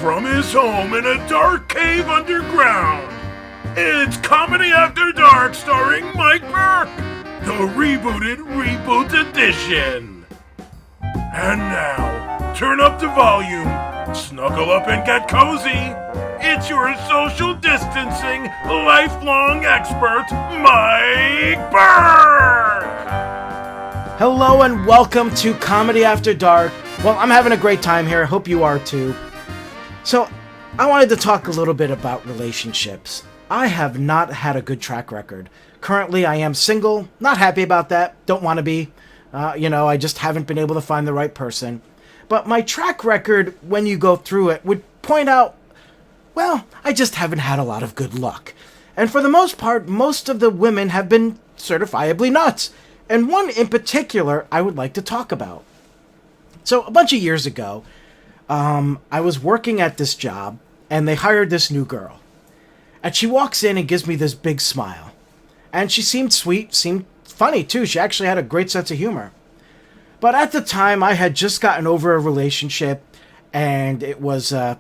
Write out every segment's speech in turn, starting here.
from his home in a dark cave underground. It's Comedy After Dark starring Mike Burke, the rebooted Reboot Edition. And now, turn up the volume, snuggle up and get cozy. It's your social distancing, lifelong expert, Mike Burke! Hello and welcome to Comedy After Dark. Well, I'm having a great time here. Hope you are too. So, I wanted to talk a little bit about relationships. I have not had a good track record. Currently, I am single. Not happy about that. Don't want to be. I just haven't been able to find the right person. But my track record, when you go through it, would point out, well, I just haven't had a lot of good luck. And for the most part, most of the women have been certifiably nuts. And one in particular I would like to talk about. So a bunch of years ago, I was working at this job, and they hired this new girl. And she walks in and gives me this big smile. And she seemed sweet, seemed funny too. She actually had a great sense of humor. But at the time, I had just gotten over a relationship, and it was it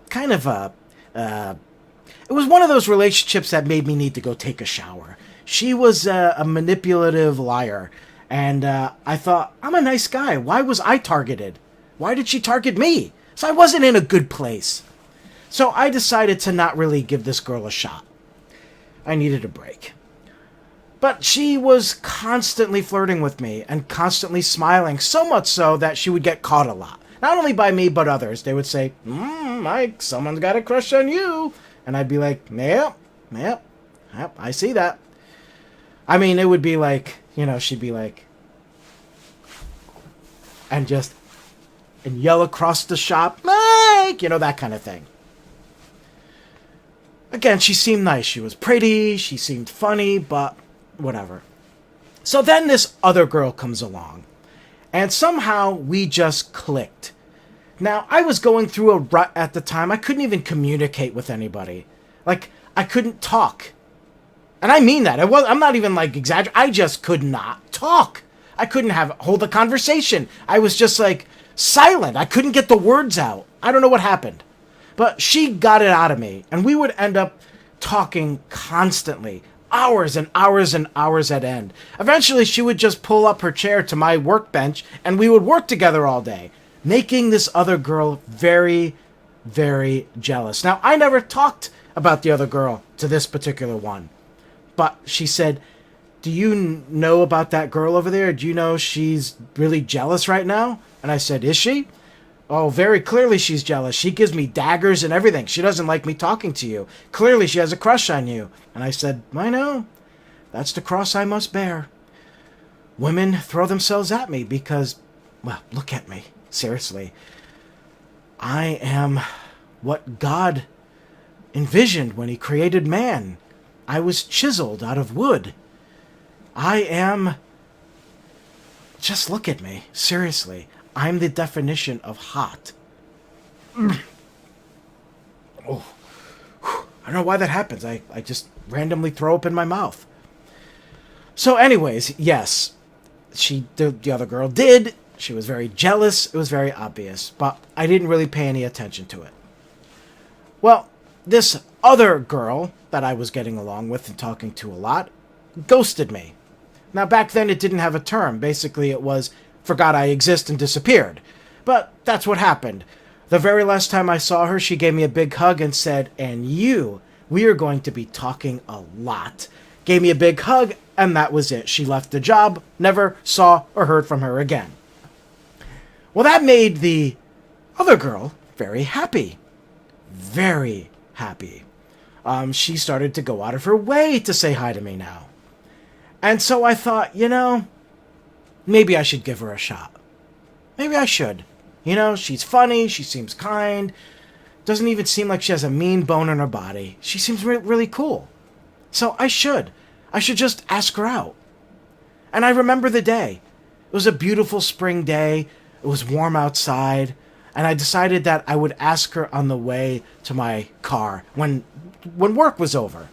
was one of those relationships that made me need to go take a shower. She was a manipulative liar, and I thought, I'm a nice guy. Why was I targeted? Why did she target me? So I wasn't in a good place. So I decided to not really give this girl a shot. I needed a break. But she was constantly flirting with me and constantly smiling, so much so that she would get caught a lot. Not only by me, but others. They would say, Mike, someone's got a crush on you. And I'd be like, yep, I see that. I mean, it would be like, she'd be like, and yell across the shop, Mike, that kind of thing. Again, she seemed nice. She was pretty, she seemed funny, but whatever. So then this other girl comes along, and somehow we just clicked. Now, I was going through a rut at the time. I couldn't even communicate with anybody. Like, I couldn't talk. And I mean that. I'm not even exaggerating. I just could not talk. I couldn't hold a conversation. I was just silent. I couldn't get the words out. I don't know what happened. But she got it out of me. And we would end up talking constantly. Hours and hours and hours at end. Eventually, she would just pull up her chair to my workbench, and we would work together all day, making this other girl very, very jealous. Now, I never talked about the other girl to this particular one. But she said, do you know about that girl over there? Do you know she's really jealous right now? And I said, is she? Oh, very clearly she's jealous. She gives me daggers and everything. She doesn't like me talking to you. Clearly she has a crush on you. And I said, I know. That's the cross I must bear. Women throw themselves at me because, well, look at me. Seriously. I am what God envisioned when he created man. I was chiseled out of wood. I am... Just look at me. Seriously. I'm the definition of hot. Oh. I don't know why that happens. I just randomly throw up in my mouth. So anyways, yes. The other girl did. She was very jealous. It was very obvious. But I didn't really pay any attention to it. Well, this other girl that I was getting along with and talking to a lot ghosted me. Now, back then, it didn't have a term. Basically, it was, forgot I exist and disappeared. But that's what happened. The very last time I saw her, she gave me a big hug and said, and we are going to be talking a lot. Gave me a big hug, and that was it. She left the job, never saw or heard from her again. Well, that made the other girl very happy. Very happy. She started to go out of her way to say hi to me now. And so I thought, maybe I should give her a shot. Maybe I should. She's funny, she seems kind, doesn't even seem like she has a mean bone in her body. She seems really cool. So I should just ask her out. And I remember the day. It was a beautiful spring day, it was warm outside, and I decided that I would ask her on the way to my car when work was over.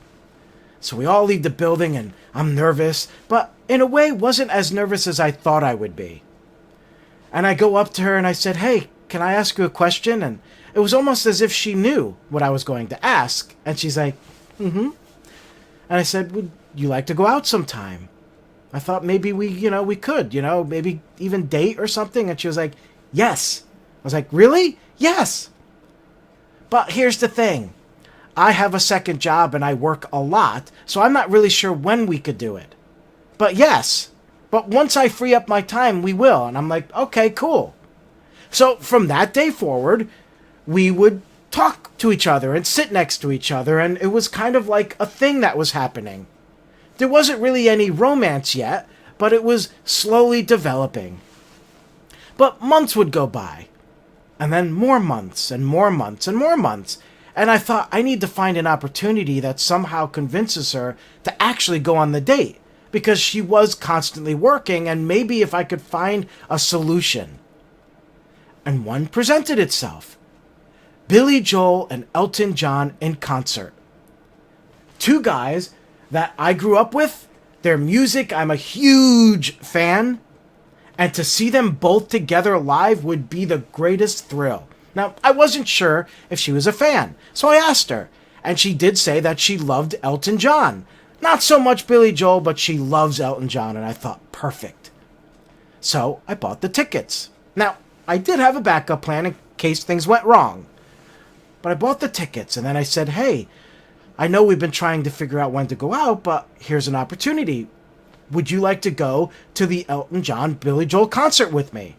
So we all leave the building, and I'm nervous, but in a way wasn't as nervous as I thought I would be. And I go up to her and I said, hey, can I ask you a question? And it was almost as if she knew what I was going to ask. And she's like, mm-hmm. And I said, would you like to go out sometime? I thought maybe we could, maybe even date or something. And she was like, yes. I was like, really? Yes. But here's the thing. I have a second job and I work a lot, so I'm not really sure when we could do it. But yes. But once I free up my time, we will. And I'm like, okay, cool. So from that day forward, we would talk to each other and sit next to each other, and it was kind of like a thing that was happening. There wasn't really any romance yet, but it was slowly developing. But months would go by, and then more months and more months and more months, and I thought I need to find an opportunity that somehow convinces her to actually go on the date, because she was constantly working, and maybe if I could find a solution. And one presented itself. Billy Joel and Elton John in concert. Two guys that I grew up with, their music I'm a huge fan, and to see them both together live would be the greatest thrill. Now, I wasn't sure if she was a fan, so I asked her, and she did say that she loved Elton John. Not so much Billy Joel, but she loves Elton John, and I thought, perfect. So I bought the tickets. Now, I did have a backup plan in case things went wrong. But I bought the tickets, and then I said, hey, I know we've been trying to figure out when to go out, but here's an opportunity. Would you like to go to the Elton John Billy Joel concert with me?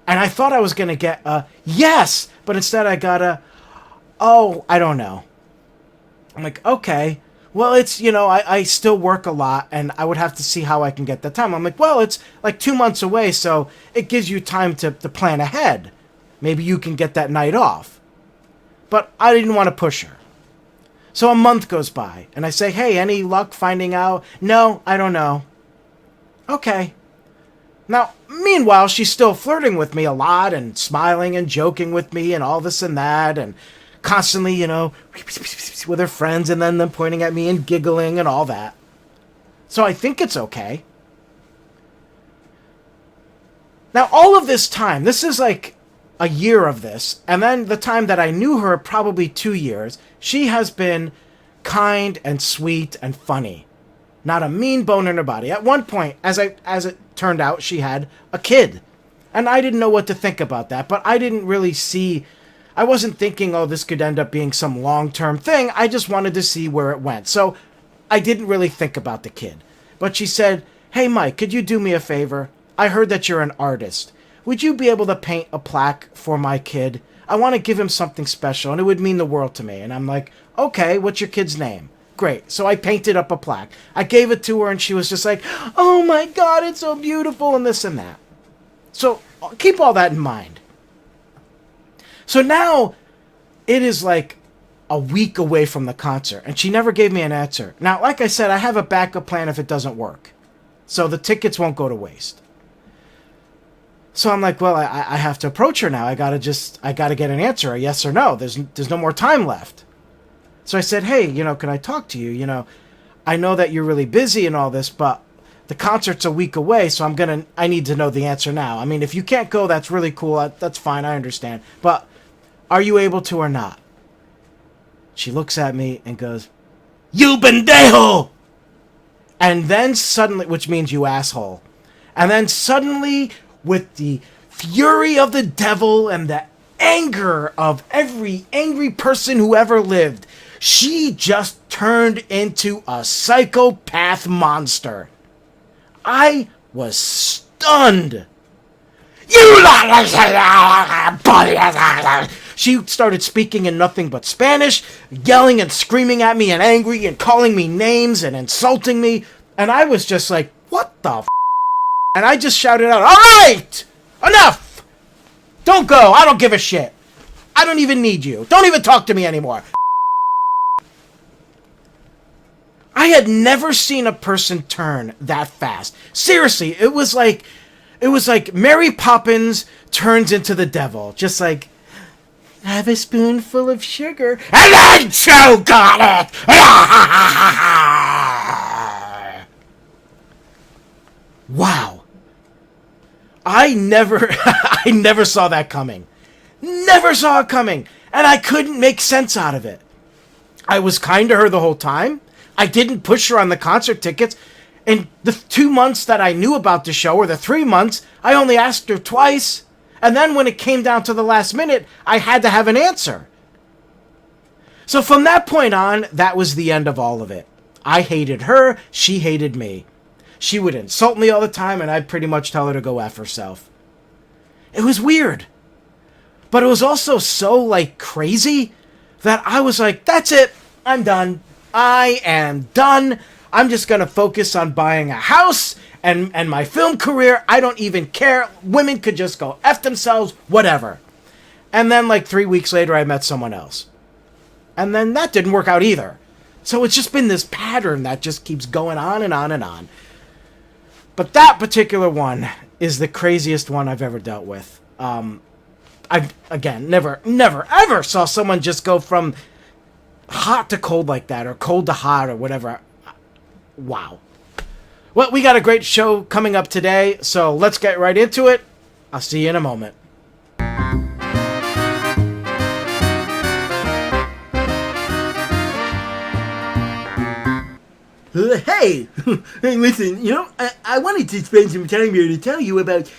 And I thought I was going to get a yes, but instead I got a, oh, I don't know. I'm like, okay, well, it's, I still work a lot, and I would have to see how I can get that time. I'm like, well, it's like 2 months away, so it gives you time to plan ahead. Maybe you can get that night off. But I didn't want to push her. So a month goes by, and I say, hey, any luck finding out? No, I don't know. Okay. Now, meanwhile, she's still flirting with me a lot, and smiling and joking with me, and all this and that, and constantly, with her friends, and then them pointing at me and giggling and all that. So I think it's okay. Now, all of this time, this is like a year of this, and then the time that I knew her, probably 2 years, she has been kind and sweet and funny. Not a mean bone in her body. At one point, as it turned out, she had a kid. And I didn't know what to think about that, but I didn't really see, I wasn't thinking, oh, this could end up being some long-term thing. I just wanted to see where it went. So I didn't really think about the kid. But she said, hey, Mike, could you do me a favor? I heard that you're an artist. Would you be able to paint a plaque for my kid? I want to give him something special, and it would mean the world to me. And I'm like, okay, what's your kid's name? Great. So I painted up a plaque. I gave it to her, and she was just like, oh my God, it's so beautiful, and this and that. So keep all that in mind. So now it is like a week away from the concert, and she never gave me an answer. Now, like I said, I have a backup plan if it doesn't work. So the tickets won't go to waste. So I'm like, well, I have to approach her now. I gotta get an answer, a yes or no. There's no more time left. So I said, hey, can I talk to you? I know that you're really busy and all this, but the concert's a week away, so I need to know the answer now. I mean, if you can't go, that's really cool. That's fine, I understand. But are you able to or not? She looks at me and goes, you pendejo! And then suddenly, which means you asshole. And then suddenly, with the fury of the devil and the anger of every angry person who ever lived, she just turned into a psychopath monster. I was stunned. She started speaking in nothing but Spanish, yelling and screaming at me and angry and calling me names and insulting me. And I was just like, what the f***? And I just shouted out, all right, enough. Don't go. I don't give a shit. I don't even need you. Don't even talk to me anymore. I had never seen a person turn that fast. Seriously, it was like Mary Poppins turns into the devil. Just like, have a spoonful of sugar, and then choke on it. Wow. I never, I never saw that coming. Never saw it coming. And I couldn't make sense out of it. I was kind to her the whole time. I didn't push her on the concert tickets. In the 2 months that I knew about the show, or the 3 months, I only asked her twice. And then when it came down to the last minute, I had to have an answer. So from that point on, that was the end of all of it. I hated her, she hated me. She would insult me all the time, and I'd pretty much tell her to go F herself. It was weird. But it was also so, like, crazy that I was like, that's it. I'm done. I am done. I'm just going to focus on buying a house and my film career. I don't even care. Women could just go F themselves, whatever. And then, like, 3 weeks later, I met someone else. And then that didn't work out either. So it's just been this pattern that just keeps going on and on and on. But that particular one is the craziest one I've ever dealt with. I, again, never, ever saw someone just go from hot to cold like that, or cold to hot, or whatever. Wow. Well, we got a great show coming up today, so let's get right into it. I'll see you in a moment. Hey, hey, listen, I wanted to spend some time here to tell you about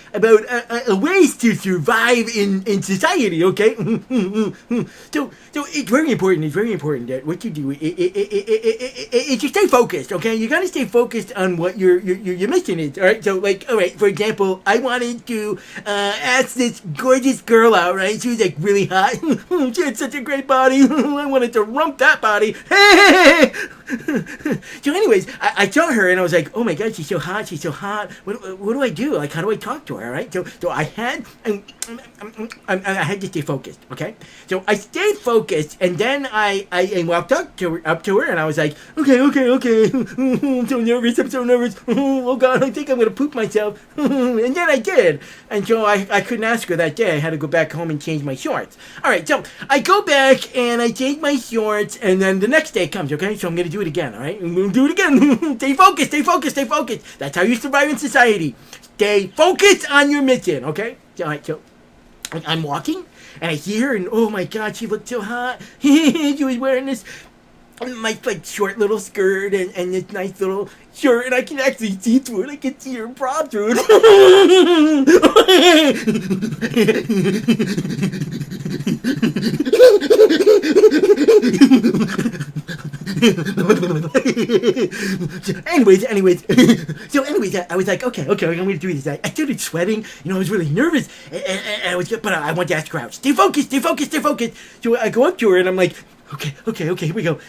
ways to survive in society, okay? So it's very important that what you do is to stay focused, okay? You gotta stay focused on what your mission is, alright? So, like, alright, for example, I wanted to ask this gorgeous girl out, right? She was, like, really hot. She had such a great body. I wanted to rump that body. Hey! So anyways, I saw her and I was like, oh my god, she's so hot, what do I do? Like, how do I talk to her, right? So I had to stay focused, okay? So I stayed focused, and then I walked up to her and I was like, okay, I'm so nervous, oh god, I think I'm gonna poop myself. And then I did, and so I couldn't ask her that day. I had to go back home and change my shorts. Alright, so I go back and I change my shorts, and then the next day comes, okay? So I'm gonna do it again, alright? I'm gonna do it again. Stay focused. That's how you survive in society. Stay focused on your mission, okay? Alright, so I'm walking, and I see her, and oh my god, she looked so hot. She was wearing this like short little skirt and this nice little shirt, and I can actually see through it. I can see her bra through it. anyways, I was like, okay, I'm gonna do this. I started sweating, I was really nervous, and but I wanted to ask her out. Stay focused. So I go up to her and I'm like, okay, here we go.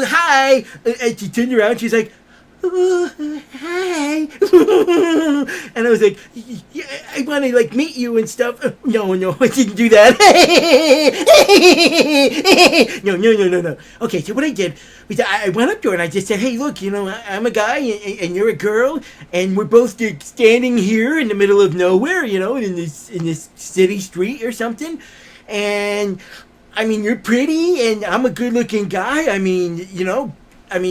Hi. And she turned around, she's like, hi. And I was like, yeah, I want to, like, meet you and stuff. No, I didn't do that. No. Okay, so what I did was I went up to her and I just said, hey, look, I'm a guy and you're a girl, and we're both standing here in the middle of nowhere, in this city street or something. And I mean, you're pretty and I'm a good-looking guy. I mean,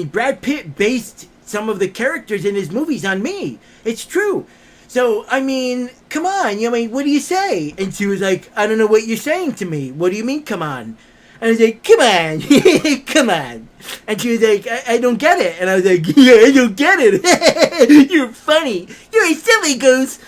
Brad Pitt based some of the characters in his movies on me. It's true. So, I mean, come on. What do you say? And she was like, I don't know what you're saying to me. What do you mean, come on? And I was like, come on. Come on. And she was like, I don't get it. And I was like, yeah, I don't get it. You're funny. You're a silly goose.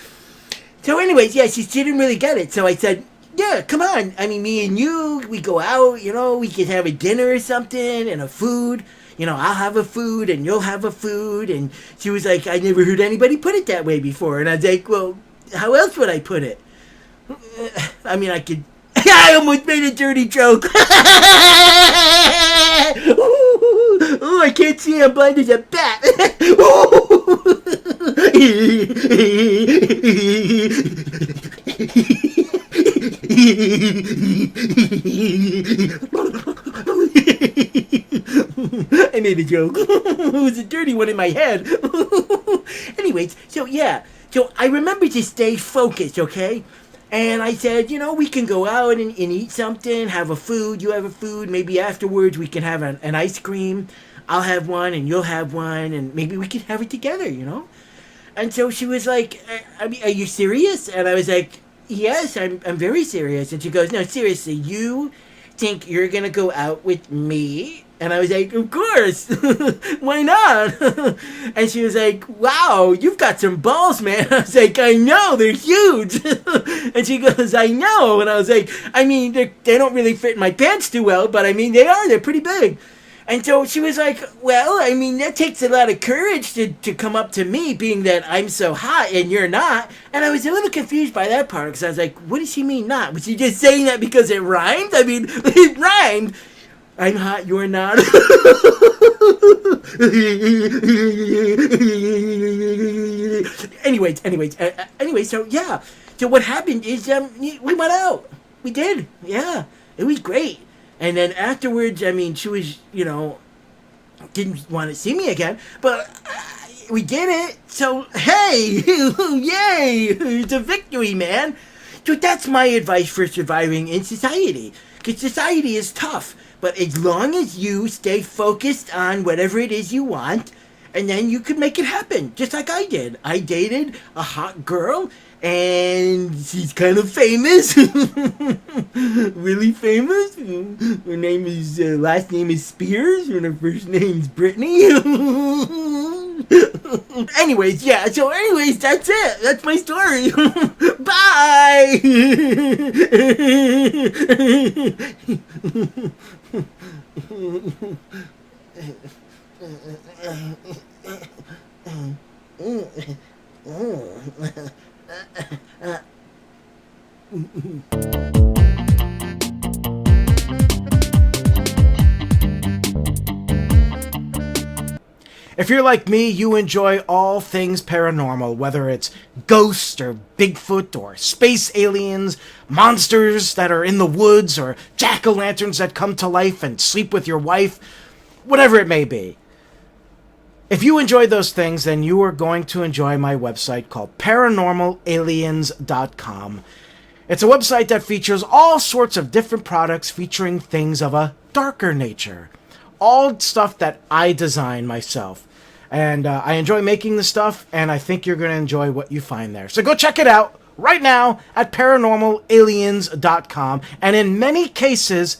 So anyways, yeah, she didn't really get it. So I said, yeah, come on. I mean, me and you, we go out, we could have a dinner or something and a food. I'll have a food and you'll have a food. And she was like, I never heard anybody put it that way before. And I was like, well, how else would I put it? I mean, I could... I almost made a dirty joke. Oh, I can't see. I'm blind as a bat. I made a joke. It was a dirty one in my head. Anyways, so yeah. So I remember to stay focused, okay? And I said, we can go out and eat something, have a food. You have a food. Maybe afterwards we can have an ice cream. I'll have one and you'll have one and maybe we can have it together, you know? And so she was like, I mean, are you serious? And I was like, yes, I'm very serious. And she goes, no, seriously, you think you're going to go out with me? And I was like, of course. Why not? And she was like, wow, you've got some balls, man. I was like, I know, they're huge. And she goes, I know. And I was like, I mean, they don't really fit in my pants too well, but I mean, they're pretty big. And so she was like, well, I mean, that takes a lot of courage to come up to me, being that I'm so hot and you're not. And I was a little confused by that part, because I was like, what does she mean not? Was she just saying that because it rhymed? I mean, it rhymed. I'm hot, you're not. Anyways, so yeah. So what happened is we went out. We did, yeah. It was great. And then afterwards, I mean, she was, you know, didn't want to see me again, but we did it. So, hey, yay, it's a victory, man. So that's my advice for surviving in society. Because society is tough, but as long as you stay focused on whatever it is you want, and then you can make it happen, just like I did. I dated a hot girl, and she's kind of famous, really famous. Her name is, last name is Spears, and her first name's Brittany. Anyways, that's it. That's my story. Bye! If you're like me, you enjoy all things paranormal, whether it's ghosts or Bigfoot or space aliens, monsters that are in the woods, or jack-o'-lanterns that come to life and sleep with your wife, whatever it may be. If you enjoy those things, then you are going to enjoy my website called paranormalaliens.com. It's a website that features all sorts of different products featuring things of a darker nature. All stuff that I design myself. And I enjoy making the stuff, and I think you're going to enjoy what you find there. So go check it out right now at paranormalaliens.com. And in many cases,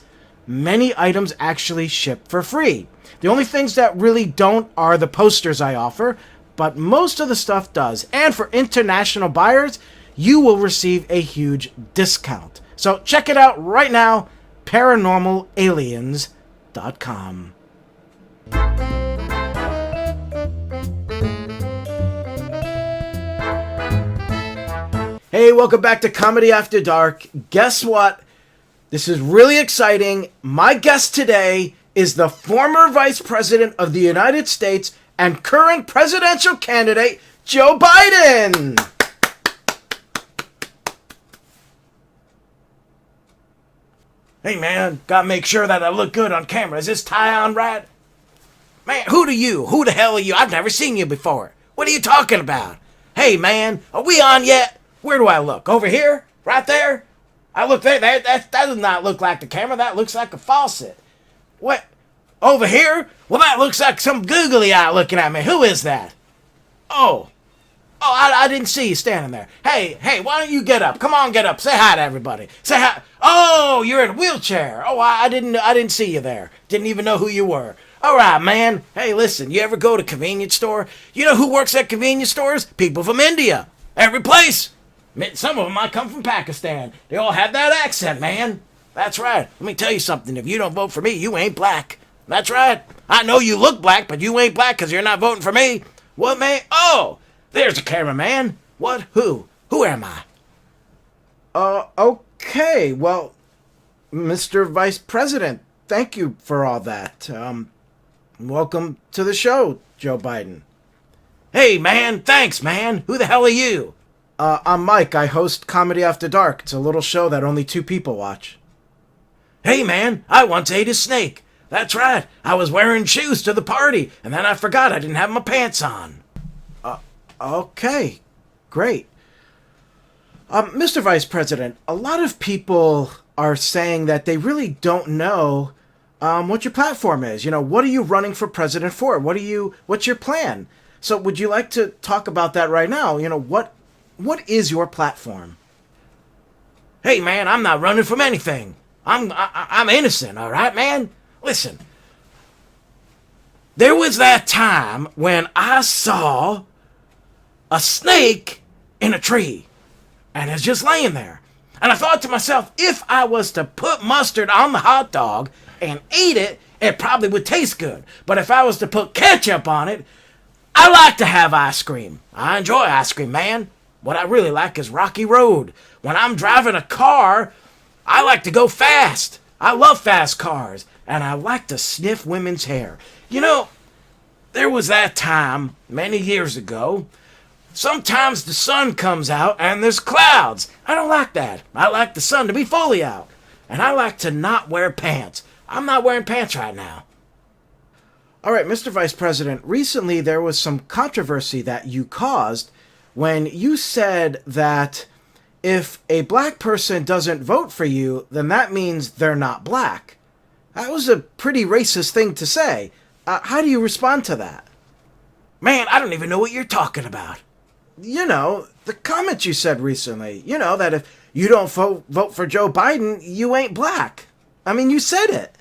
many items actually ship for free. The only things that really don't are the posters I offer, but most of the stuff does. And for international buyers, you will receive a huge discount. So check it out right now, paranormalaliens.com. Hey, welcome back to Comedy After Dark. Guess what? This is really exciting. My guest today is the former Vice President of the United States and current presidential candidate, Joe Biden. Hey, man, gotta make sure that I look good on camera. Is this tie on right? Man, who the hell are you? I've never seen you before. What are you talking about? Hey, man, are we on yet? Where do I look? Over here? Right there? I look there. That does not look like the camera. That looks like a faucet. What? Over here? Well, that looks like some googly eye looking at me. Who is that? I didn't see you standing there. Hey, why don't you get up? Come on, get up. Say hi to everybody. Say hi. Oh, you're in a wheelchair. Oh, I didn't see you there. Didn't even know who you were. All right, man. Hey, listen, you ever go to a convenience store? You know who works at convenience stores? People from India. Every place. Some of them might come from Pakistan. They all have that accent, man. That's right. Let me tell you something. If you don't vote for me, you ain't black. That's right. I know you look black, but you ain't black because you're not voting for me. What, man? Oh, there's a cameraman. What? Who? Who am I? Okay. Well, Mr. Vice President, thank you for all that. Welcome to the show, Joe Biden. Hey, man. Thanks, man. Who the hell are you? I'm Mike. I host Comedy After Dark. It's a little show that only 2 people watch. Hey, man. I once ate a snake. That's right. I was wearing shoes to the party, and then I forgot I didn't have my pants on. Okay. Great. Mr. Vice President, a lot of people are saying that they really don't know what your platform is. What are you running for president for? What's your plan? So would you like to talk about that right now? What is your platform? Hey, man, I'm not running from anything. I'm innocent, all right, man? Listen, there was that time when I saw a snake in a tree, and it's just laying there. And I thought to myself, if I was to put mustard on the hot dog and eat it, it probably would taste good. But if I was to put ketchup on it, I like to have ice cream. I enjoy ice cream, man. What I really like is Rocky Road. When I'm driving a car, I like to go fast. I love fast cars. And I like to sniff women's hair. There was that time, many years ago, sometimes the sun comes out and there's clouds. I don't like that. I like the sun to be fully out. And I like to not wear pants. I'm not wearing pants right now. All right, Mr. Vice President, recently there was some controversy that you caused when you said that if a black person doesn't vote for you, then that means they're not black. That was a pretty racist thing to say. How do you respond to that? Man, I don't even know what you're talking about. The comments you said recently. That if you don't vote for Joe Biden, you ain't black. I mean, you said it.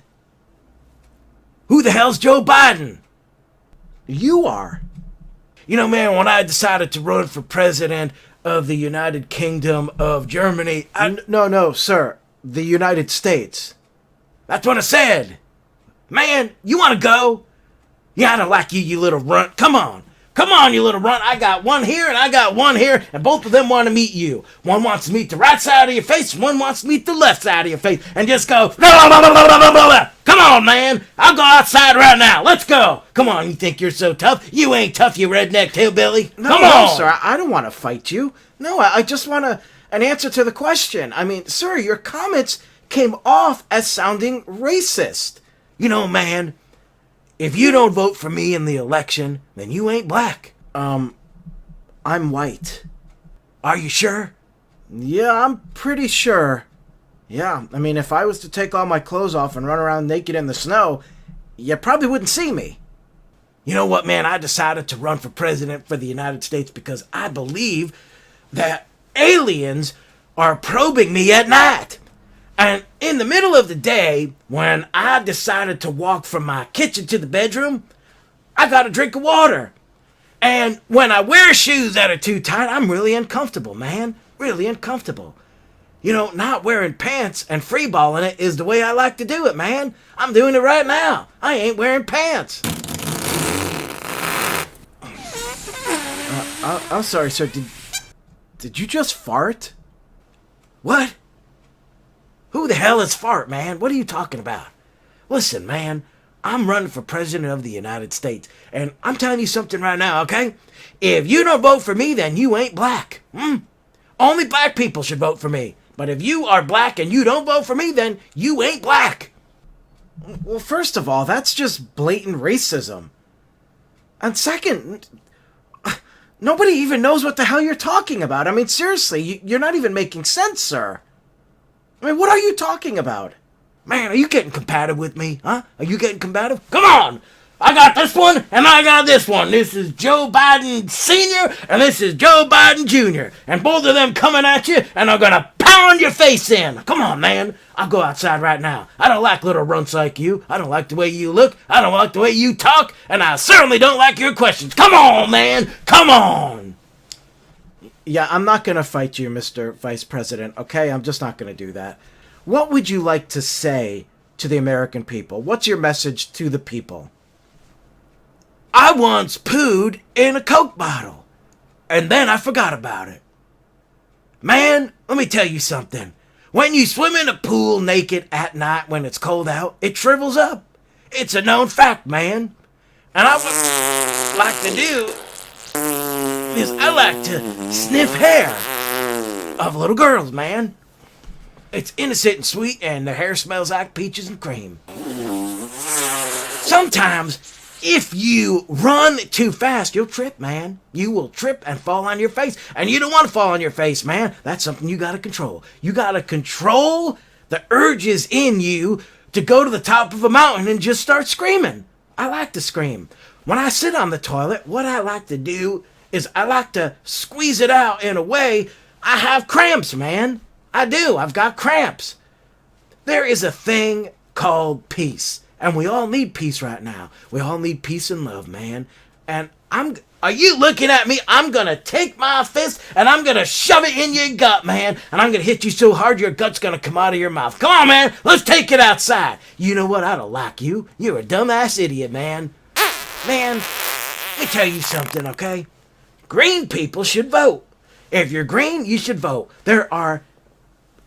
Who the hell's Joe Biden? You are. Man, when I decided to run for president of the United Kingdom of Germany, No, sir. The United States. That's what I said. Man, you want to go? Yeah, I don't like you, you little runt. Come on, you little runt. I got one here and I got one here, and both of them want to meet you. One wants to meet the right side of your face, and one wants to meet the left side of your face, and just go, blah, blah, blah, blah, blah, blah, blah. Come on, man. I'll go outside right now. Let's go. Come on, you think you're so tough? You ain't tough, you redneck hillbilly. Come on. No, sir, I don't want to fight you. No, I just want an answer to the question. I mean, sir, your comments came off as sounding racist. Man, if you don't vote for me in the election, then you ain't black. I'm white. Are you sure? Yeah, I'm pretty sure. Yeah, I mean, if I was to take all my clothes off and run around naked in the snow, you probably wouldn't see me. You know what, man? I decided to run for president for the United States because I believe that aliens are probing me at night. And in the middle of the day, when I decided to walk from my kitchen to the bedroom, I got a drink of water. And when I wear shoes that are too tight, I'm really uncomfortable, man. Really uncomfortable. Not wearing pants and freeballing it is the way I like to do it, man. I'm doing it right now. I ain't wearing pants. I'm sorry, sir. Did you just fart? What? Who the hell is fart, man? What are you talking about? Listen, man, I'm running for president of the United States, and I'm telling you something right now, okay? If you don't vote for me, then you ain't black. Only black people should vote for me. But if you are black and you don't vote for me, then you ain't black. Well, first of all, that's just blatant racism. And second, nobody even knows what the hell you're talking about. I mean, seriously, you're not even making sense, sir. I mean, what are you talking about? Man, are you getting combative with me, huh? Are you getting combative? Come on! I got this one, and I got this one. This is Joe Biden Sr., and this is Joe Biden Jr., and both of them coming at you, and I'm gonna pound your face in. Come on, man. I'll go outside right now. I don't like little runts like you. I don't like the way you look. I don't like the way you talk, and I certainly don't like your questions. Come on, man. Come on. Yeah, I'm not gonna fight you, Mr. Vice President, okay? I'm just not gonna do that. What would you like to say to the American people? What's your message to the people? I once pooed in a Coke bottle, and then I forgot about it. Man, let me tell you something. When you swim in a pool naked at night when it's cold out, it shrivels up. It's a known fact, man. And I would like to do is I like to sniff hair of little girls, man. It's innocent and sweet, and their hair smells like peaches and cream. Sometimes, if you run too fast, you'll trip, man. You will trip and fall on your face. And you don't want to fall on your face, man. That's something you got to control. You got to control the urges in you to go to the top of a mountain and just start screaming. I like to scream. When I sit on the toilet, what I like to do is I like to squeeze it out in a way. I have cramps, man. I do. I've got cramps. There is a thing called peace. And we all need peace right now. We all need peace and love, man. And are you looking at me? I'm gonna take my fist and I'm gonna shove it in your gut, man. And I'm gonna hit you so hard your gut's gonna come out of your mouth. Come on, man. Let's take it outside. You know what? I don't like you. You're a dumbass idiot, man. Man, let me tell you something, okay? Green people should vote. If you're green, you should vote. There are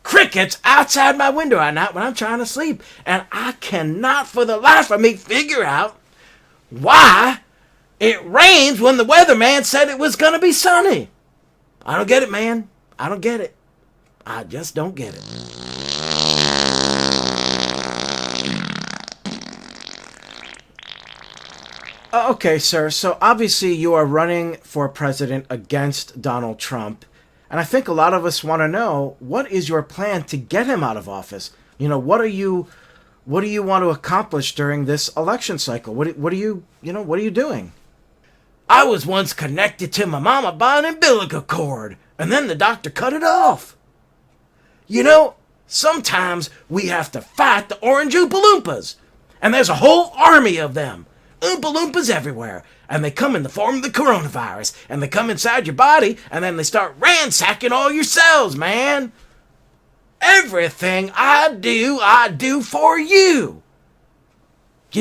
crickets outside my window at night when I'm trying to sleep. And I cannot for the life of me figure out why it rains when the weatherman said it was going to be sunny. I don't get it, man. I don't get it. I just don't get it. Okay, sir. So obviously you are running for president against Donald Trump. And I think a lot of us want to know, what is your plan to get him out of office? You know, what do you want to accomplish during this election cycle? What are you doing? I was once connected to my mama by an umbilical cord, and then the doctor cut it off. You know, sometimes we have to fight the orange Oompa Loompas, and there's a whole army of them. Oompa Loompas everywhere, and they come in the form of the coronavirus, and they come inside your body, and then they start ransacking all your cells, man. Everything I do for you. I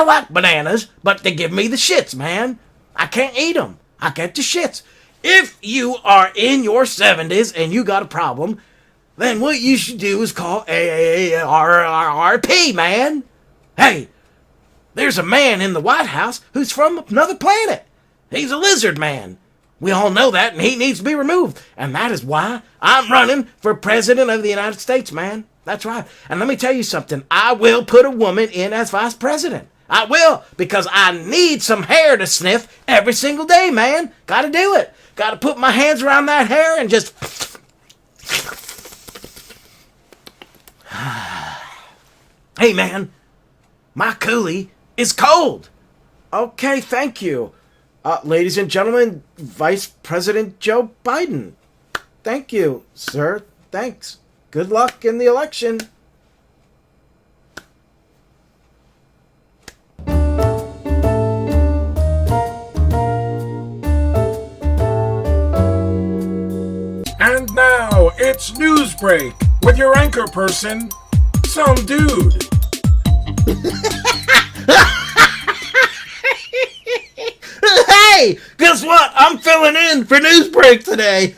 like bananas, but they give me the shits, man. I can't eat them. I get the shits. If you are in your 70s and you got a problem, then what you should do is call AARP, man. Hey, there's a man in the White House who's from another planet. He's a lizard man. We all know that, and he needs to be removed. And that is why I'm running for president of the United States, man. That's right. And let me tell you something. I will put a woman in as vice president. I will, because I need some hair to sniff every single day, man. Gotta do it. Gotta put my hands around that hair and just... Hey, man. My coolie is cold. Okay, thank you. Ladies and gentlemen, Vice President Joe Biden. Thank you, sir. Thanks. Good luck in the election. And now it's Newsbreak with your anchor person, some dude. Hey, guess what? I'm filling in for Newsbreak today.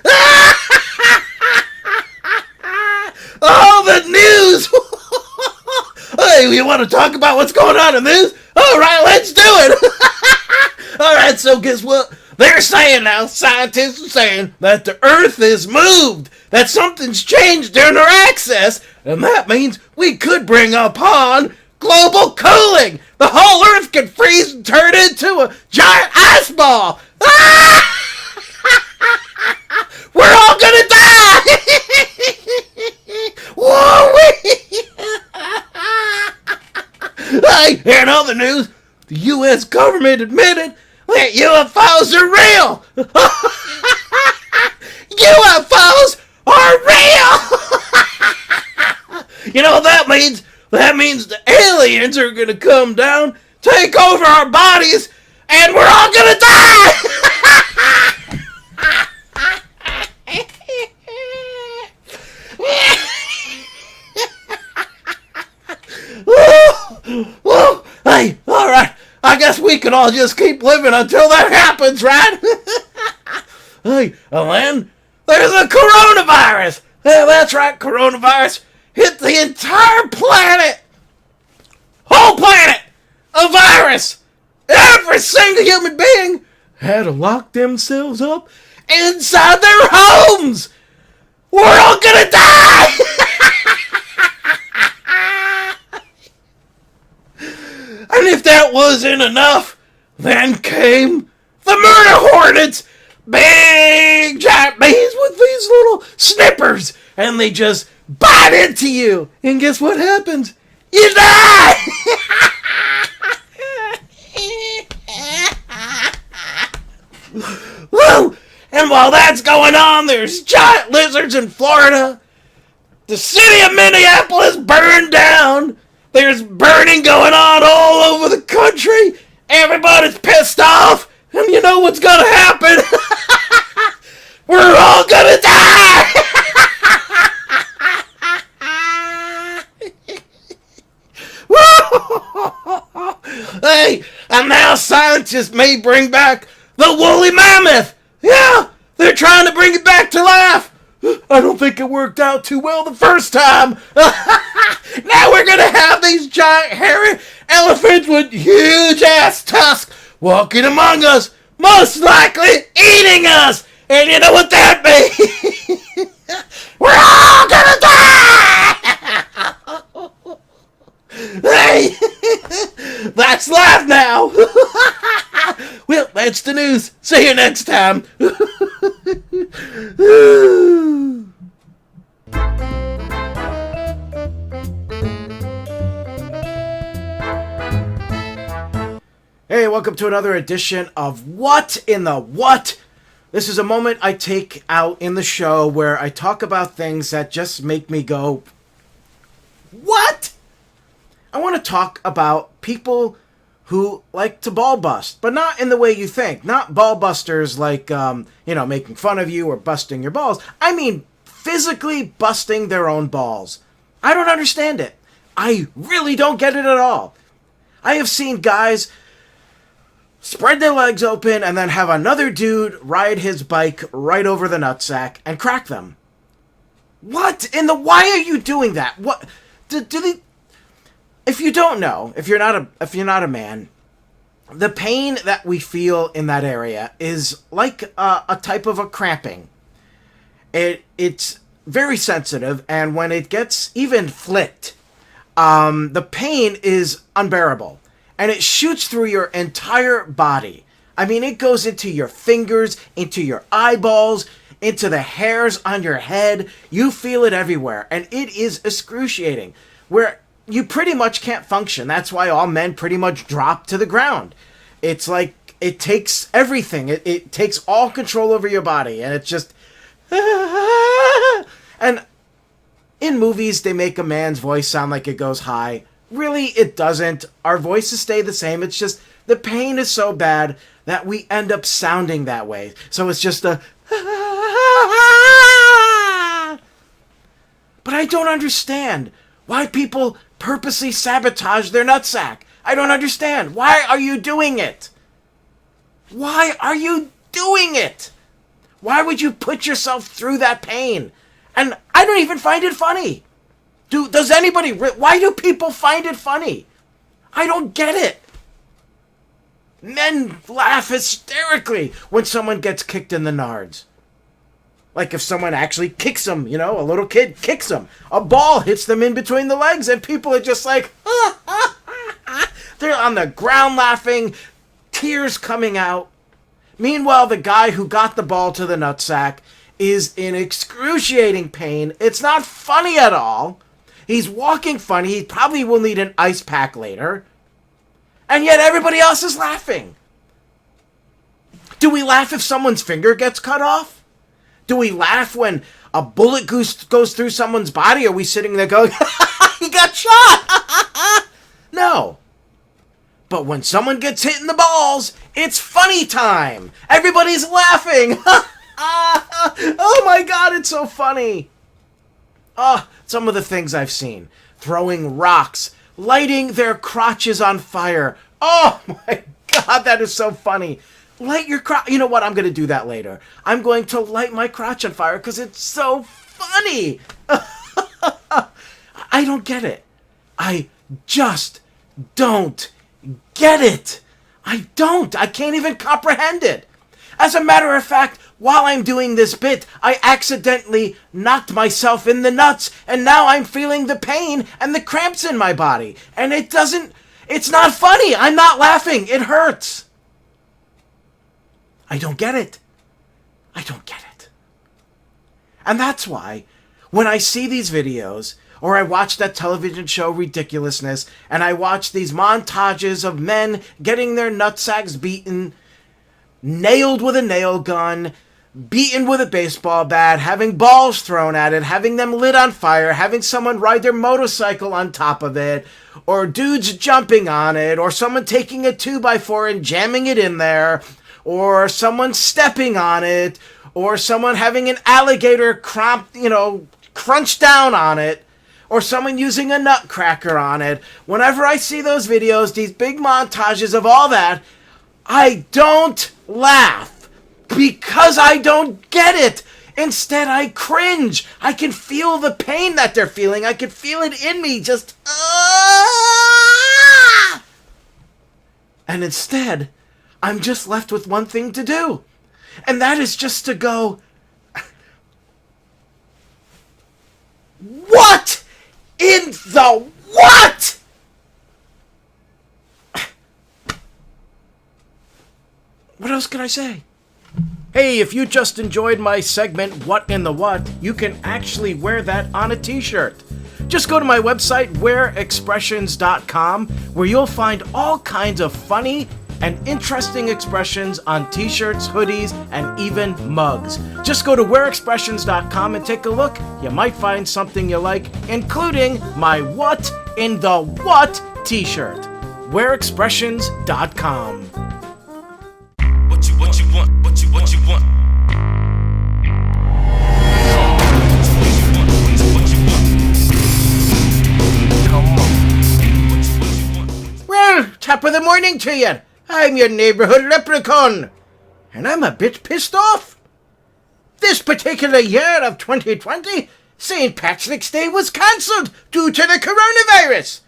Oh, the news! Hey, you want to talk about what's going on in this? All right, let's do it. All right, so guess what? They're saying now, scientists are saying that the Earth is moved, that something's changed during our access, and that means we could bring upon global cooling. The whole Earth could freeze and turn into a giant ice ball. We're all gonna die. Whoa-wee. Hey, in other news, the U.S. government admitted that UFOs are real. UFOs are real. You know what that means? That means the aliens are gonna come down, take over our bodies, and we're all gonna die. Whoa. Hey, all right. I guess we can all just keep living until that happens, right? Hey, and then there's a coronavirus. Yeah, that's right, coronavirus hit the entire planet. Whole planet. A virus. Every single human being had to lock themselves up inside their homes. We're all gonna die. And if that wasn't enough, Then came the murder hornets, big giant bees with these little snippers, and they just bite into you. And guess what happens? You die! Woo! And while that's going on, there's giant lizards in Florida. The city of Minneapolis burned down. There's burning going on all over the country. Everybody's pissed off. And you know what's gonna happen? We're all gonna die! Hey, and now scientists may bring back the woolly mammoth. Yeah, they're trying to bring it back to life. I don't think it worked out too well the first time. Now we're gonna have these giant hairy elephants with huge ass tusks walking among us, most likely eating us. And you know what that means? We're all gonna die! Hey, that's live now. Well, that's the news. See you next time. Hey, welcome to another edition of What in the What? This is a moment I take out in the show where I talk about things that just make me go, what? I want to talk about people who like to ball bust, but not in the way you think. Not ball busters like, making fun of you or busting your balls. I mean physically busting their own balls. I don't understand it. I really don't get it at all. I have seen guys spread their legs open and then have another dude ride his bike right over the nutsack and crack them. What in the... Why are you doing that? What... Do they... If you don't know, if you're not a man, the pain that we feel in that area is like a type of a cramping. It's very sensitive, and when it gets even flicked, the pain is unbearable, and it shoots through your entire body. I mean, it goes into your fingers, into your eyeballs, into the hairs on your head. You feel it everywhere, and it is excruciating. Where you pretty much can't function. That's why all men pretty much drop to the ground. It's like it takes everything. It takes all control over your body. And it's just... And in movies, they make a man's voice sound like it goes high. Really, it doesn't. Our voices stay the same. It's just the pain is so bad that we end up sounding that way. So it's just a... But I don't understand why people purposely sabotage their nutsack. I don't understand. Why are you doing it? Why are you doing it? Why would you put yourself through that pain? And I don't even find it funny. Does anybody... Why do people find it funny? I don't get it. Men laugh hysterically when someone gets kicked in the nards. Like if someone actually kicks them, a little kid kicks them. A ball hits them in between the legs and people are just like, they're on the ground laughing, tears coming out. Meanwhile, the guy who got the ball to the nutsack is in excruciating pain. It's not funny at all. He's walking funny. He probably will need an ice pack later. And yet everybody else is laughing. Do we laugh if someone's finger gets cut off? Do we laugh when a bullet goes through someone's body? Are we sitting there going, he got shot? No. But when someone gets hit in the balls, it's funny time. Everybody's laughing. Oh my God, it's so funny. Some of the things I've seen. Throwing rocks, lighting their crotches on fire. Oh my God, that is so funny. Light your crotch. You know what? I'm going to do that later. I'm going to light my crotch on fire because it's so funny. I don't get it. I just don't get it. I don't. I can't even comprehend it. As a matter of fact, while I'm doing this bit, I accidentally knocked myself in the nuts, and now I'm feeling the pain and the cramps in my body. And it's not funny. I'm not laughing. It hurts. I don't get it. I don't get it. And that's why, when I see these videos, or I watch that television show Ridiculousness, and I watch these montages of men getting their nutsacks beaten, nailed with a nail gun, beaten with a baseball bat, having balls thrown at it, having them lit on fire, having someone ride their motorcycle on top of it, or dudes jumping on it, or someone taking a 2x4 and jamming it in there, or someone stepping on it, or someone having an alligator crunch down on it, or someone using a nutcracker on it. Whenever I see those videos, these big montages of all that, I don't laugh because I don't get it. Instead, I cringe. I can feel the pain that they're feeling. I can feel it in me, just... And instead, I'm just left with one thing to do. And that is just to go... What in the what? What else can I say? Hey, if you just enjoyed my segment, What in the What, you can actually wear that on a t-shirt. Just go to my website, wearexpressions.com, where you'll find all kinds of funny and interesting expressions on t-shirts, hoodies, and even mugs. Just go to wearexpressions.com and take a look. You might find something you like, including my What in the What t-shirt. wearexpressions.com. What you want, what you want. Well, top of the morning to you. I'm your neighborhood leprechaun, and I'm a bit pissed off. This particular year of 2020, St. Patrick's Day was cancelled due to the coronavirus.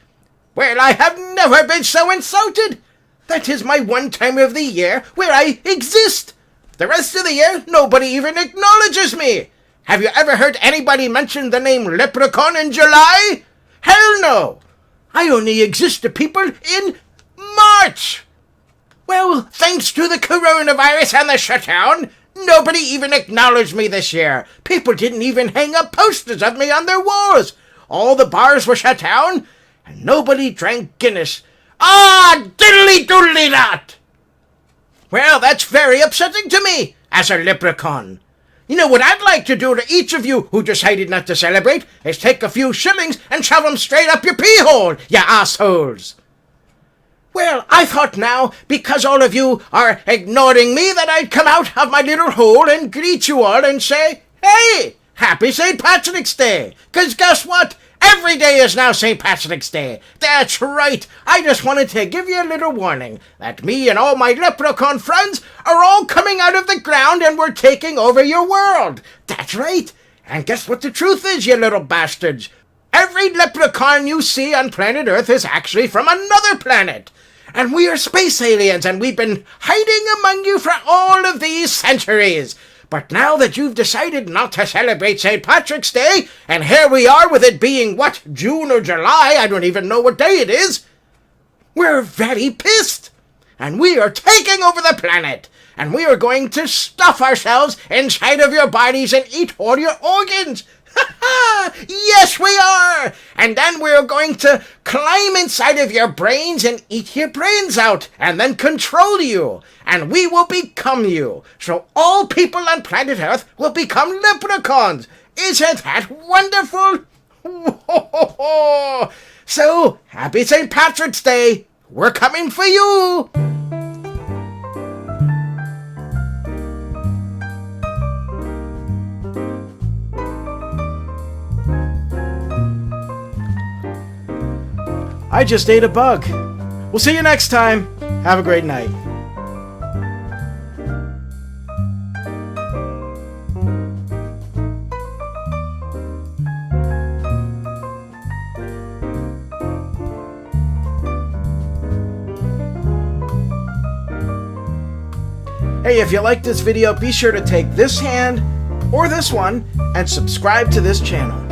Well, I have never been so insulted. That is my one time of the year where I exist. The rest of the year, nobody even acknowledges me. Have you ever heard anybody mention the name Leprechaun in July? Hell no. I only exist to people in March. Well, thanks to the coronavirus and the shutdown, nobody even acknowledged me this year. People didn't even hang up posters of me on their walls. All the bars were shut down, and nobody drank Guinness. Ah, diddly-doodly-dot! Well, that's very upsetting to me, as a leprechaun. You know what I'd like to do to each of you who decided not to celebrate is take a few shillings and shove them straight up your pee-hole, you assholes. Well, I thought now, because all of you are ignoring me, that I'd come out of my little hole and greet you all and say, hey, happy St. Patrick's Day. 'Cause guess what? Every day is now St. Patrick's Day. That's right. I just wanted to give you a little warning that me and all my leprechaun friends are all coming out of the ground and we're taking over your world. That's right. And guess what the truth is, you little bastards? Every leprechaun you see on planet Earth is actually from another planet. And we are space aliens, and we've been hiding among you for all of these centuries. But now that you've decided not to celebrate St. Patrick's Day, and here we are with it being, what, June or July, I don't even know what day it is, we're very pissed. And we are taking over the planet. And we are going to stuff ourselves inside of your bodies and eat all your organs. Yes, we are! And then we're going to climb inside of your brains and eat your brains out, and then control you, and we will become you. So all people on planet Earth will become leprechauns. Isn't that wonderful? So, happy St. Patrick's Day. We're coming for you. I just ate a bug. We'll see you next time. Have a great night. Hey, if you like this video, be sure to take this hand or this one and subscribe to this channel.